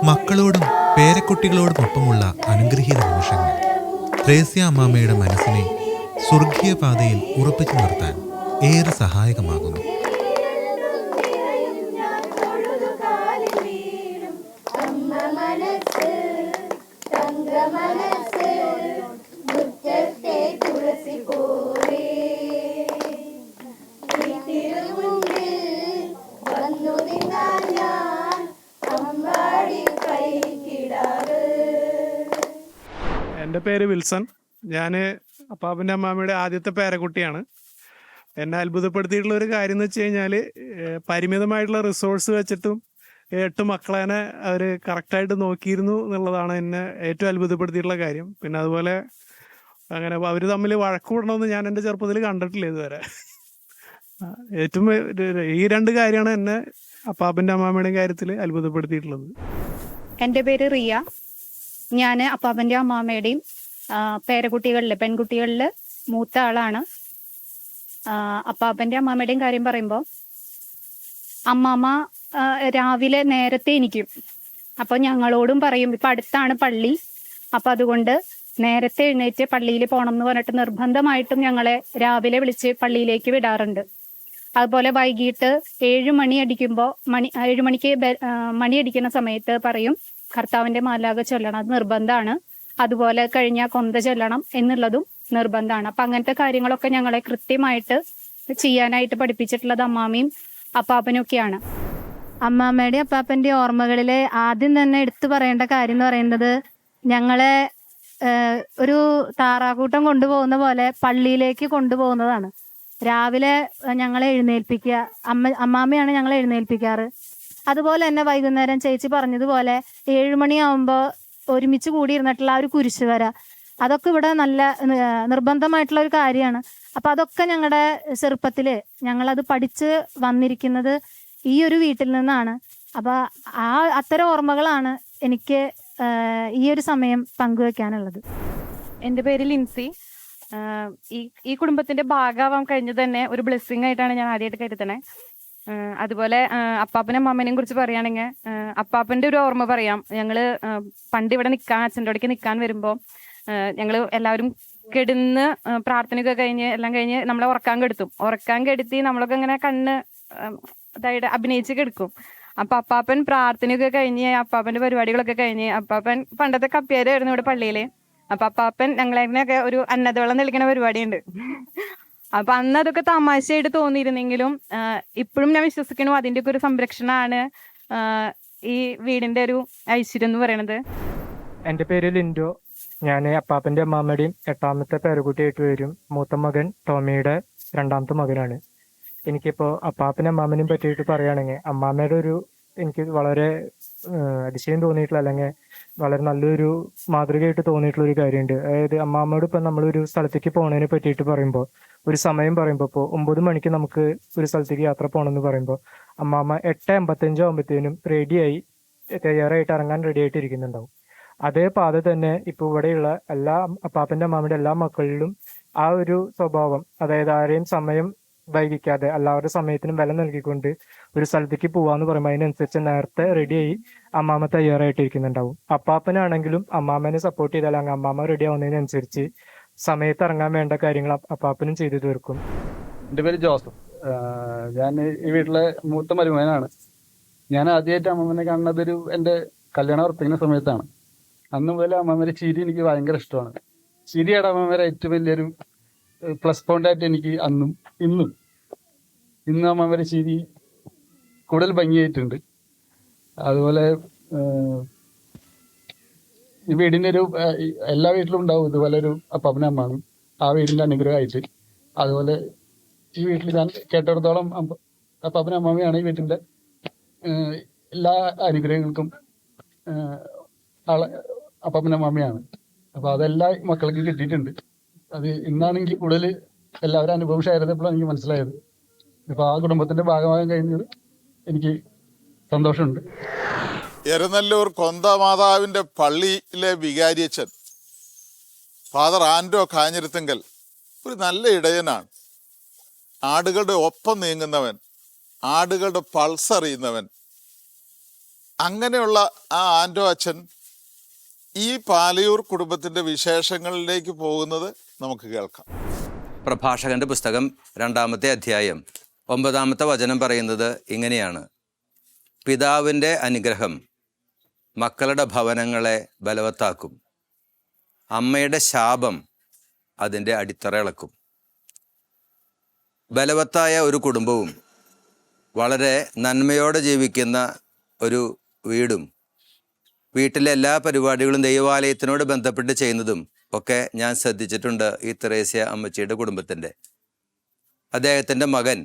മക്കളോടും പേരക്കുട്ടികളോടുമൊപ്പമുള്ള അനുഗ്രഹീത നിമിഷങ്ങൾ ത്രേസ്യ അമ്മാമ്മയുടെ മനസ്സിനെ സ്വർഗീയ പാതയിൽ ഉറപ്പിച്ചു നിർത്താൻ ഏറെ സഹായകമാകുന്നു. എൻ്റെ പേര് വിൽസൺ. ഞാൻ അപ്പാപ്പൻ്റെ അമ്മാമ്മയുടെ ആദ്യത്തെ പേരക്കുട്ടിയാണ്. എന്നെ അത്ഭുതപ്പെടുത്തിയിട്ടുള്ള ഒരു കാര്യം എന്ന് വെച്ച് കഴിഞ്ഞാൽ, പരിമിതമായിട്ടുള്ള റിസോഴ്സ് വെച്ചിട്ടും 8 മക്കളെ അവർ കറക്റ്റായിട്ട് നോക്കിയിരുന്നു എന്നുള്ളതാണ് എന്നെ ഏറ്റവും അത്ഭുതപ്പെടുത്തിയിട്ടുള്ള കാര്യം. പിന്നെ അതുപോലെ അങ്ങനെ അവർ തമ്മിൽ വഴക്കൂടണമെന്ന് ഞാൻ എൻ്റെ ചെറുപ്പത്തിൽ കണ്ടിട്ടില്ല ഇതുവരെ. ഏറ്റവും ഈ 2 കാര്യമാണ് എന്നെ അപ്പാപ്പൻ്റെ അമ്മാമ്മയുടെയും കാര്യത്തിൽ അത്ഭുതപ്പെടുത്തിയിട്ടുള്ളത്. എൻ്റെ പേര് റിയ. ഞാൻ അപ്പാപ്പൻ്റെ അമ്മാമ്മയുടെയും പേരക്കുട്ടികളിൽ പെൺകുട്ടികളിൽ മൂത്ത ആളാണ്. അപ്പാപ്പൻ്റെ അമ്മാമ്മയുടെയും കാര്യം പറയുമ്പോൾ, അമ്മാമ്മ രാവിലെ നേരത്തെ എണീക്കും. അപ്പോൾ ഞങ്ങളോടും പറയും, ഇപ്പം അടുത്താണ് പള്ളി, അപ്പം അതുകൊണ്ട് നേരത്തെ എഴുന്നേറ്റ് പള്ളിയിൽ പോകണം എന്ന് പറഞ്ഞിട്ട് നിർബന്ധമായിട്ടും ഞങ്ങളെ രാവിലെ വിളിച്ച് പള്ളിയിലേക്ക് വിടാറുണ്ട്. അതുപോലെ വൈകിട്ട് 7 മണി അടിക്കുമ്പോൾ 7 മണിക്ക് മണി അടിക്കുന്ന സമയത്ത് പറയും, കർത്താവിൻ്റെ മാലാഖ ചൊല്ലണം, അത് നിർബന്ധമാണ്. അതുപോലെ കഴിഞ്ഞാൽ കൊന്ത ചൊല്ലണം എന്നുള്ളതും നിർബന്ധമാണ്. അപ്പം അങ്ങനത്തെ കാര്യങ്ങളൊക്കെ ഞങ്ങളെ കൃത്യമായിട്ട് ചെയ്യാനായിട്ട് പഠിപ്പിച്ചിട്ടുള്ളത് അമ്മാമ്മയും അപ്പാപ്പനും ഒക്കെയാണ്. അമ്മാമ്മയുടെ അപ്പാപ്പൻ്റെ ഓർമ്മകളിൽ ആദ്യം തന്നെ എടുത്തു പറയേണ്ട കാര്യം എന്ന് പറയുന്നത്, ഞങ്ങളെ ഒരു താറാകൂട്ടം കൊണ്ടുപോകുന്ന പോലെ പള്ളിയിലേക്ക് കൊണ്ടുപോകുന്നതാണ്. രാവിലെ ഞങ്ങളെ എഴുന്നേൽപ്പിക്കുക, അമ്മാമ്മയാണ് ഞങ്ങളെ എഴുന്നേൽപ്പിക്കാറ്. അതുപോലെ തന്നെ വൈകുന്നേരം ചേച്ചി പറഞ്ഞതുപോലെ 7 മണിയാവുമ്പോൾ ഒരുമിച്ച് കൂടിയിരുന്നിട്ടുള്ള ആ ഒരു കുരിശ് വര, അതൊക്കെ ഇവിടെ നല്ല നിർബന്ധമായിട്ടുള്ള ഒരു കാര്യമാണ്. അപ്പം അതൊക്കെ ഞങ്ങളുടെ ചെറുപ്പത്തിൽ ഞങ്ങളത് പഠിച്ച് വന്നിരിക്കുന്നത് ഈ ഒരു വീട്ടിൽ നിന്നാണ്. അപ്പം അത്തരം ഓർമ്മകളാണ് എനിക്ക് ഈ ഒരു സമയം പങ്കുവെക്കാനുള്ളത്. എൻ്റെ പേര് ലിൻസി. ഈ കുടുംബത്തിന്റെ ഭാഗമാവാൻ കഴിഞ്ഞത് തന്നെ ഒരു ബ്ലെസ്സിങ് ആയിട്ടാണ് ഞാൻ ആദ്യമായിട്ട് കരുതണേ. അതുപോലെ അപ്പാപ്പനും അമ്മമ്മനെയും കുറിച്ച് പറയുകയാണെങ്കിൽ അപ്പാപ്പന്റെ ഒരു ഓർമ്മ പറയാം. ഞങ്ങള് പണ്ട് ഇവിടെ നിൽക്കാൻ അച്ഛൻ്റെ അവിടേക്ക് നിൽക്കാൻ വരുമ്പോൾ ഞങ്ങള് എല്ലാവരും കിടന്ന് പ്രാർത്ഥനയൊക്കെ കഴിഞ്ഞ് എല്ലാം കഴിഞ്ഞ് നമ്മളെ ഉറക്കാൻ കെടുത്തി നമ്മളൊക്കെ ഇങ്ങനെ കണ്ണ് അതായത് അഭിനയിച്ച് കിടക്കും. അപ്പൊ അപ്പാപ്പൻ പ്രാർത്ഥനയൊക്കെ കഴിഞ്ഞ് അപ്പാപ്പന്റെ പരിപാടികളൊക്കെ കഴിഞ്ഞ് അപ്പാപ്പൻ പണ്ടത്തെ കപ്പ്യാരായിരുന്നു ഇവിടെ പള്ളിയില്. അപ്പൊ അപ്പാപ്പൻ ഞങ്ങളെയൊക്കെ ഒരു അന്നദവെള്ളം തെളിക്കണ പരിപാടിയുണ്ട്. അപ്പൊ അന്ന് അതൊക്കെ തമാശയായിട്ട് തോന്നിയിരുന്നെങ്കിലും ഇപ്പോഴും ഞാൻ വിശ്വസിക്കണു അതിന്റെ ഒക്കെ ഒരു സംരക്ഷണമാണ് ഈ വീടിന്റെ ഒരു ഐശ്വര്യം എന്ന് പറയണത്. എൻ്റെ പേര് ലിൻഡോ. ഞാൻ അപ്പാപ്പൻ്റെ അമ്മാമ്മയുടെയും 8ാമത്തെ പേരക്കുട്ടിയായിട്ട് വരും. മൂത്ത മകൻ ടോമിയുടെ 2ാമത്തെ മകനാണ്. എനിക്കിപ്പോൾ അപ്പാപ്പനും അമ്മാമ്മനെയും പറ്റിയിട്ട് പറയുകയാണെങ്കിൽ അമ്മാമ്മയുടെ എനിക്ക് വളരെ അതിശയം തോന്നിയിട്ടുള്ള അല്ലെങ്കിൽ വളരെ നല്ലൊരു മാതൃകയായിട്ട് തോന്നിയിട്ടുള്ള ഒരു കാര്യമുണ്ട്. അതായത് അമ്മാമ്മയോട് ഇപ്പം നമ്മളൊരു സ്ഥലത്തേക്ക് പോകുന്നതിനെ പറ്റിയിട്ട് പറയുമ്പോൾ ഒരു സമയം പറയുമ്പോൾ ഇപ്പോൾ 9 മണിക്ക് നമുക്ക് ഒരു സ്ഥലത്തേക്ക് യാത്ര പോകണമെന്ന് പറയുമ്പോൾ അമ്മാമ്മ 8:55 ആകുമ്പോഴത്തേനും റെഡിയായി തയ്യാറായിട്ട് ഇറങ്ങാൻ റെഡിയായിട്ട് ഇരിക്കുന്നുണ്ടാവും. അതേ പാത തന്നെ ഇപ്പോൾ ഇവിടെയുള്ള എല്ലാ അപ്പാപ്പൻ്റെ അമ്മാമ്മയുടെ എല്ലാ മക്കളിലും ആ ഒരു സ്വഭാവം, അതായത് ആരെയും സമയം വൈകിക്കാതെ എല്ലാവരുടെ സമയത്തിനും വില നൽകിക്കൊണ്ട് ഒരു സ്ഥലത്തേക്ക് പോവാന്ന് പറയുമ്പോൾ അതിനനുസരിച്ച് നേരത്തെ റെഡിയായി അമ്മാമ്മ തയ്യാറായിട്ടിരിക്കുന്നുണ്ടാവും. അപ്പാപ്പനാണെങ്കിലും അമ്മാമ്മനെ സപ്പോർട്ട് ചെയ്താൽ അങ്ങ് അമ്മാമ്മ റെഡി ആവുന്നതിനനുസരിച്ച് സമയത്ത് ഇറങ്ങാൻ വേണ്ട കാര്യങ്ങൾ അപ്പാപ്പനും ചെയ്തു തീർക്കും. എൻ്റെ പേര് ജോസഫ്. ഞാൻ ഈ വീട്ടിലെ മൂത്ത മരുമകനാണ്. ഞാൻ ആദ്യമായിട്ട് അമ്മമ്മനെ കാണുന്നത് എൻ്റെ കല്യാണം ഉറപ്പിക്കുന്ന സമയത്താണ്. അന്ന് മുതൽ അമ്മമ്മയുടെ ചിരി എനിക്ക് ഭയങ്കര ഇഷ്ടമാണ്. ചിരിയാണ് അമ്മമ്മയുടെ ഏറ്റവും വലിയൊരു പ്ലസ് പോയിന്റായിട്ട് എനിക്ക് അന്നും ഇന്നും അമ്മമ്മയുടെ ചിരി കൂടുതൽ ഭംഗിയായിട്ടുണ്ട്. അതുപോലെ ഈ വീടിൻ്റെ എല്ലാ വീട്ടിലും ഉണ്ടാവും ഇതുപോലെ ഒരു അപ്പാപ്പനും അമ്മാവും, ആ വീടിൻ്റെ അനുഗ്രഹമായിട്ട്. അതുപോലെ ഈ വീട്ടിൽ ഞാൻ കേട്ടിടത്തോളം അപ്പാപ്പനും അമ്മാമയാണ് ഈ വീട്ടിൻ്റെ എല്ലാ അനുഗ്രഹങ്ങൾക്കും അപ്പാപ്പനും അമ്മാമയാണ്. അപ്പോൾ അതെല്ലാം മക്കൾക്ക് കിട്ടിയിട്ടുണ്ട്. അത് ഇന്നാണെങ്കിൽ കൂടുതൽ എല്ലാവരും അനുഭവം ഷെയർ ചെയ്തപ്പോഴാണ് എനിക്ക് മനസ്സിലായത്. ഇപ്പോൾ ആ കുടുംബത്തിൻ്റെ ഭാഗമാകാൻ കഴിഞ്ഞത് എനിക്ക് സന്തോഷമുണ്ട്. എരനല്ലൂർ കൊന്തമാതാവിൻ്റെ പള്ളിയിലെ വികാരിയച്ഛൻ ഫാദർ ആൻഡോ കാഞ്ഞിരത്തിങ്കൽ ഒരു നല്ല ഇടയനാണ്. ആടുകളുടെ ഒപ്പം നീങ്ങുന്നവൻ, ആടുകളുടെ പൾസ് അറിയുന്നവൻ. അങ്ങനെയുള്ള ആ ആൻഡോ അച്ഛൻ ഈ പാലയൂർ കുടുംബത്തിൻ്റെ വിശേഷങ്ങളിലേക്ക് പോകുന്നത് നമുക്ക് കേൾക്കാം. പ്രഭാഷകന്റെ പുസ്തകം 2-ാമത്തെ അധ്യായം 9-ാമത്തെ വചനം പറയുന്നത് ഇങ്ങനെയാണ്: പിതാവിൻ്റെ അനുഗ്രഹം മക്കളുടെ ഭവനങ്ങളെ ബലവത്താക്കും, അമ്മയുടെ ശാപം അതിൻ്റെ അടിത്തറ ഇളക്കും. ബലവത്തായ ഒരു കുടുംബവും വളരെ നന്മയോടെ ജീവിക്കുന്ന ഒരു വീടും വീട്ടിലെ എല്ലാ പരിപാടികളും ദൈവാലയത്തിനോട് ബന്ധപ്പെട്ട് ചെയ്യുന്നതും ഒക്കെ ഞാൻ ശ്രദ്ധിച്ചിട്ടുണ്ട് ഈ തെരേസ്യ അമ്മച്ചിയുടെ കുടുംബത്തിൻ്റെ. അദ്ദേഹത്തിൻ്റെ മകൻ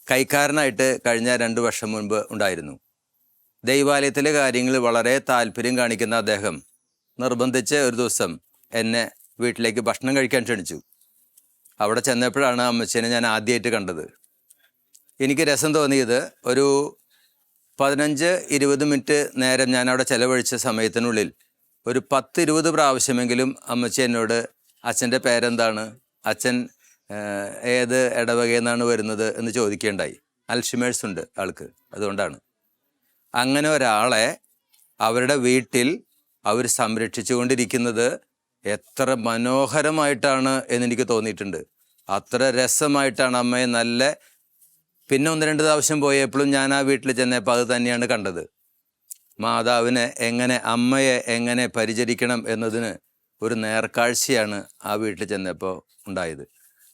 കൈക്കാരനായിട്ട് കഴിഞ്ഞ 2 വർഷം മുൻപ് ഉണ്ടായിരുന്നു. ദൈവാലയത്തിലെ കാര്യങ്ങൾ വളരെ താല്പര്യം കാണിക്കുന്ന അദ്ദേഹം നിർബന്ധിച്ച് ഒരു ദിവസം എന്നെ വീട്ടിലേക്ക് ഭക്ഷണം കഴിക്കാൻ ക്ഷണിച്ചു. അവിടെ ചെന്നപ്പോഴാണ് അമ്മച്ചീനെ ഞാൻ ആദ്യമായിട്ട് കണ്ടത്. എനിക്ക് രസം തോന്നിയത് ഒരു 15-20 മിനിറ്റ് നേരം ഞാൻ അവിടെ ചെലവഴിച്ച സമയത്തിനുള്ളിൽ ഒരു 10-20 പ്രാവശ്യമെങ്കിലും അമ്മച്ചി എന്നോട് അച്ഛൻ്റെ പേരെന്താണ്, അച്ഛൻ ഏത് ഇടവകയിൽ നിന്നാണ് വരുന്നത് എന്ന് ചോദിക്കുകയുണ്ടായി. അൽഷിമേഴ്സ് ഉണ്ട് ആൾക്ക്, അതുകൊണ്ടാണ്. അങ്ങനെ ഒരാളെ അവരുടെ വീട്ടിൽ അവർ സംരക്ഷിച്ചു കൊണ്ടിരിക്കുന്നത് എത്ര മനോഹരമായിട്ടാണ് എന്നെനിക്ക് തോന്നിയിട്ടുണ്ട്. അത്ര രസമായിട്ടാണ് അമ്മയെ നല്ല. പിന്നെ 1-2 പ്രാവശ്യം പോയപ്പോഴും ഞാൻ ആ വീട്ടിൽ ചെന്നപ്പോൾ അത് തന്നെയാണ് കണ്ടത്. മാതാവിനെ എങ്ങനെ, അമ്മയെ എങ്ങനെ പരിചരിക്കണം എന്നതിന് ഒരു നേർക്കാഴ്ചയാണ് ആ വീട്ടിൽ ചെന്നപ്പോൾ ഉണ്ടായത്.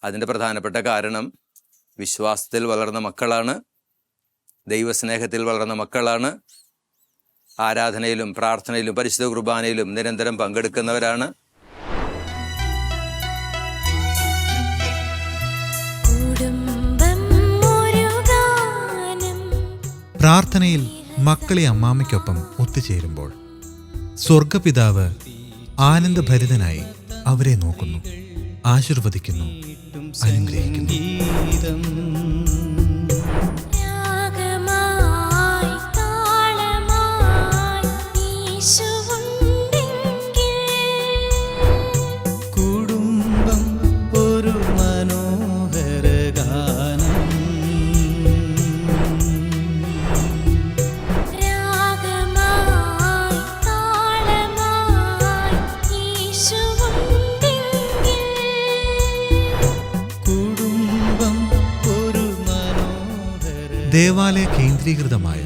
അതിൻ്റെ പ്രധാനപ്പെട്ട കാരണം വിശ്വാസത്തിൽ വളർന്ന മക്കളാണ്, ദൈവസ്നേഹത്തിൽ വളർന്ന മക്കളാണ്, ആരാധനയിലും പ്രാർത്ഥനയിലും പരിശുദ്ധ കുർബാനയിലും നിരന്തരം പങ്കെടുക്കുന്നവരാണ്. പ്രാർത്ഥനയിൽ മക്കളെ അമ്മാമ്മയ്ക്കൊപ്പം ഒത്തുചേരുമ്പോൾ സ്വർഗപിതാവ് ആനന്ദഭരിതനായി അവരെ നോക്കുന്നു, ആശീർവദിക്കുന്നു, അനുഗ്രഹിക്കുന്നു. കുടുംബ ദേവാലയ കേന്ദ്രീകൃതമായ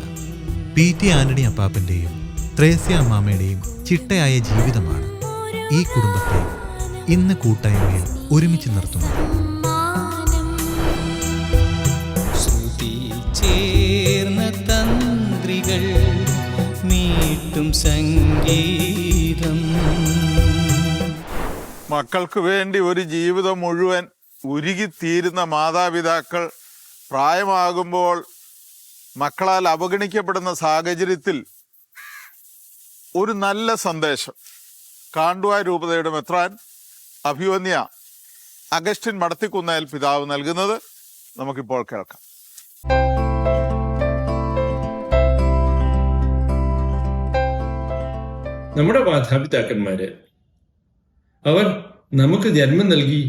PT ആന്റണി അപ്പാപ്പൻ്റെയും ത്രേസ്യ അമ്മാമ്മയുടെയും ചിട്ടയായ ജീവിതമാണ് ഈ കുടുംബത്തെ ഇന്ന് കൂട്ടായ്മയിൽ ഒരുമിച്ച് നിർത്തുന്നത്. ചേർന്ന തന്ത്രികൾ മീട്ടും സംഗീതം. മക്കൾക്ക് വേണ്ടി ഒരു ജീവിതം മുഴുവൻ ഉരുകിത്തീരുന്ന മാതാപിതാക്കൾ പ്രായമാകുമ്പോൾ മക്കളാൽ അവഗണിക്കപ്പെടുന്ന സാഹചര്യത്തിൽ ഒരു നല്ല സന്ദേശം കാണ്ഡുവാ രൂപതയുടെ മെത്രാൻ അഭിവന്യ അഗസ്റ്റിൻ മടത്തിക്കുന്നേൽ പിതാവ് നൽകുന്നത് നമുക്കിപ്പോൾ കേൾക്കാം. നമ്മുടെ മാതാപിതാക്കന്മാര് അവർ നമുക്ക് ജന്മം നൽകി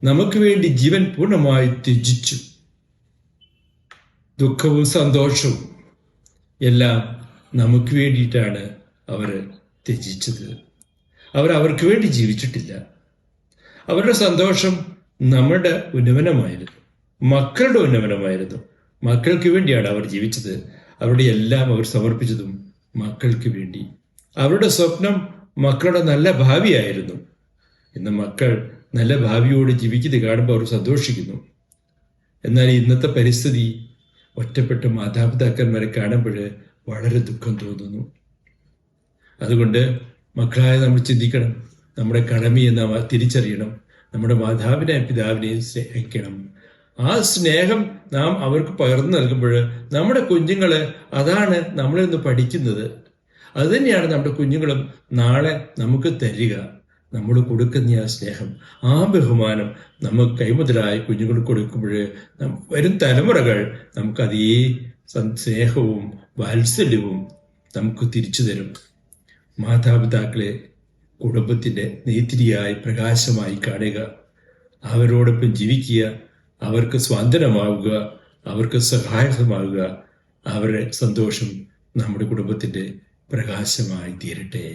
നമുക്ക് വേണ്ടി ജീവൻ പൂർണ്ണമായി ത്യജിച്ചു. ദുഃഖവും സന്തോഷവും എല്ലാം നമുക്ക് വേണ്ടിയിട്ടാണ് അവർ ത്യജിച്ചത്. അവർക്ക് വേണ്ടി ജീവിച്ചിട്ടില്ല. അവരുടെ സന്തോഷം നമ്മുടെ ഉന്നമനമായിരുന്നു, മക്കളുടെ ഉന്നമനമായിരുന്നു. മക്കൾക്ക് വേണ്ടിയാണ് അവർ ജീവിച്ചത്. അവരുടെ എല്ലാം അവർ സമർപ്പിച്ചതും മക്കൾക്ക് വേണ്ടി. അവരുടെ സ്വപ്നം മക്കളുടെ നല്ല ഭാവിയായിരുന്നു. ഇന്ന് മക്കൾ നല്ല ഭാവിയോട് ജീവിക്കുന്നത് കാണുമ്പോൾ അവർ സന്തോഷിക്കുന്നു. എന്നാൽ ഇന്നത്തെ പരിസ്ഥിതി ഒറ്റപ്പെട്ട മാതാപിതാക്കന്മാരെ കാണുമ്പോൾ വളരെ ദുഃഖം തോന്നുന്നു. അതുകൊണ്ട് മക്കളായ നമ്മൾ ചിന്തിക്കണം, നമ്മുടെ കടമയെ നാം തിരിച്ചറിയണം. നമ്മുടെ മാതാവിനെയും പിതാവിനെയും സ്നേഹിക്കണം. ആ സ്നേഹം നാം അവർക്ക് പകർന്നു നൽകുമ്പോൾ നമ്മുടെ കുഞ്ഞുങ്ങൾ അതാണ് നമ്മളിൽ നിന്ന് പഠിക്കുന്നത്. അതുതന്നെയാണ് നമ്മുടെ കുഞ്ഞുങ്ങളും നാളെ നമുക്ക് തരിക. നമ്മൾ കൊടുക്കുന്ന ആ സ്നേഹം, ആ ബഹുമാനം നമുക്ക് കൈമുതലായി കുഞ്ഞുങ്ങൾ കൊടുക്കുമ്പോൾ വരും തലമുറകൾ നമുക്ക് അതേ സ്നേഹവും വാത്സല്യവും നമുക്ക് തിരിച്ചു തരും. മാതാപിതാക്കളെ കുടുംബത്തിൻ്റെ നെയ്ത്തിരിയായി പ്രകാശമായി കാണുക, അവരോടൊപ്പം ജീവിക്കുക, അവർക്ക് സ്വാതന്ത്ര്യമാവുക, അവർക്ക് സഹായകമാവുക. അവരുടെ സന്തോഷം നമ്മുടെ കുടുംബത്തിൻ്റെ പ്രകാശമായി തീരട്ടെ.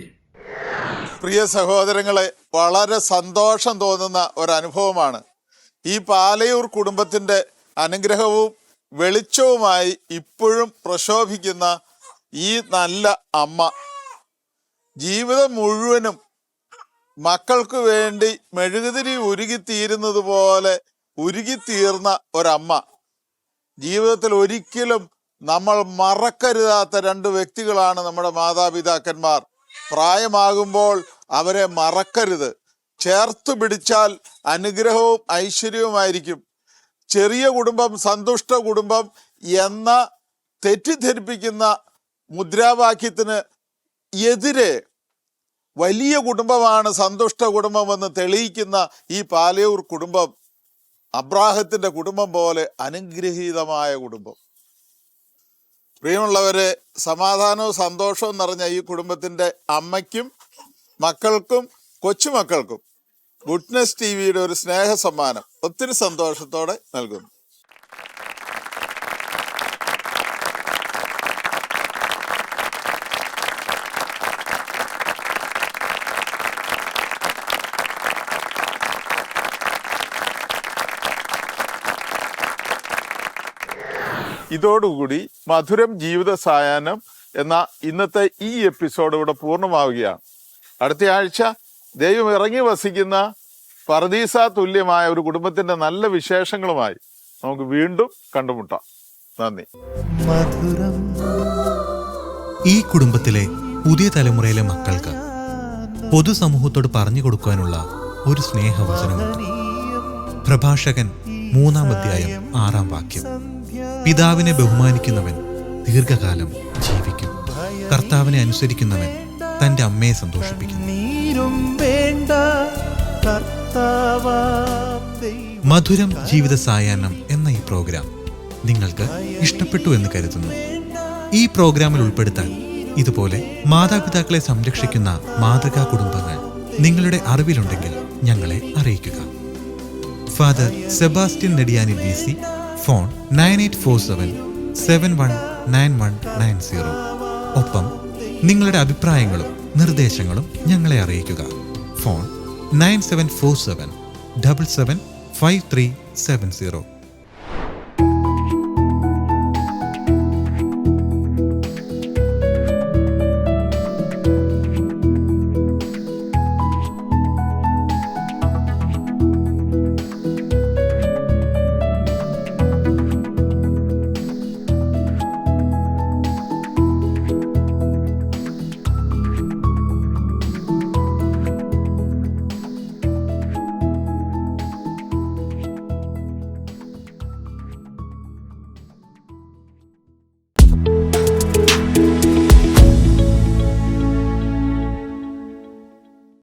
പ്രിയ സഹോദരങ്ങളെ, വളരെ സന്തോഷം തോന്നുന്ന ഒരനുഭവമാണ് ഈ പാലയൂർ കുടുംബത്തിൻ്റെ അനുഗ്രഹവും വെളിച്ചവുമായി ഇപ്പോഴും പ്രശോഭിക്കുന്ന ഈ നല്ല അമ്മ. ജീവിതം മുഴുവനും മക്കൾക്ക് വേണ്ടി മെഴുകുതിരി ഉരുകിത്തീരുന്നത് പോലെ ഉരുകിത്തീർന്ന ഒരമ്മ. ജീവിതത്തിൽ ഒരിക്കലും നമ്മൾ മറക്കരുതാത്ത രണ്ട് വ്യക്തികളാണ് നമ്മുടെ മാതാപിതാക്കന്മാർ. പ്രായമാകുമ്പോൾ അവരെ മറക്കരുത്. ചേർത്ത് പിടിച്ചാൽ അനുഗ്രഹവും ഐശ്വര്യവുമായിരിക്കും. ചെറിയ കുടുംബം സന്തുഷ്ട കുടുംബം എന്ന തെറ്റിദ്ധരിപ്പിക്കുന്ന മുദ്രാവാക്യത്തിന് എതിരെ വലിയ കുടുംബമാണ് സന്തുഷ്ട കുടുംബമെന്ന് തെളിയിക്കുന്ന ഈ പാലയൂർ കുടുംബം അബ്രാഹത്തിന്റെ കുടുംബം പോലെ അനുഗ്രഹീതമായ കുടുംബം. പ്രിയമുള്ളവരെ, സമാധാനവും സന്തോഷവും നിറഞ്ഞ ഈ കുടുംബത്തിൻ്റെ അമ്മയ്ക്കും മക്കൾക്കും കൊച്ചുമക്കൾക്കും ഗുഡ്നെസ് ടിവിയുടെ ഒരു സ്നേഹ സമ്മാനം ഒത്തിരി സന്തോഷത്തോടെ നൽകുന്നു. ഇതോടുകൂടി മധുരം ജീവിത സായാഹ്നം എന്ന ഇന്നത്തെ ഈ എപ്പിസോഡ് ഇവിടെ പൂർണ്ണമാവുകയാണ്. അടുത്ത ആഴ്ച ദൈവം ഇറങ്ങി വസിക്കുന്ന പർദീസ തുല്യമായ ഒരു കുടുംബത്തിന്റെ നല്ല വിശേഷങ്ങളുമായി നമുക്ക് വീണ്ടും കണ്ടുമുട്ടാം. നന്ദി. മധുരം. ഈ കുടുംബത്തിലെ പുതിയ തലമുറയിലെ മക്കൾക്ക് പൊതുസമൂഹത്തോട് പറഞ്ഞു കൊടുക്കാനുള്ള ഒരു സ്നേഹവചനമുണ്ട്. പ്രഭാഷകൻ 3-ാം അധ്യായം 6-ാം വാക്യം. പിതാവിനെ ബഹുമാനിക്കുന്നവൻ ദീർഘകാലം ജീവിക്കും. കർത്താവിനെ അനുസരിക്കുന്നവൻ തന്റെ അമ്മയെ സന്തോഷിപ്പിക്കുന്നു. മധുരം ജീവിത സായാഹ്നം എന്ന ഈ പ്രോഗ്രാം നിങ്ങൾക്ക് ഇഷ്ടപ്പെട്ടു എന്ന് കരുതുന്നു. ഈ പ്രോഗ്രാമിൽ ഉൾപ്പെടുത്താൻ ഇതുപോലെ മാതാപിതാക്കളെ സംരക്ഷിക്കുന്ന മാതൃകാ കുടുംബങ്ങൾ നിങ്ങളുടെ അറിവിലുണ്ടെങ്കിൽ ഞങ്ങളെ അറിയിക്കുക. Father Sebastian Nediyani DC, phone 9847719190. ഒപ്പം നിങ്ങളുടെ അഭിപ്രായങ്ങളും നിർദ്ദേശങ്ങളും ഞങ്ങളെ അറിയിക്കുക. ഫോൺ 9747775370.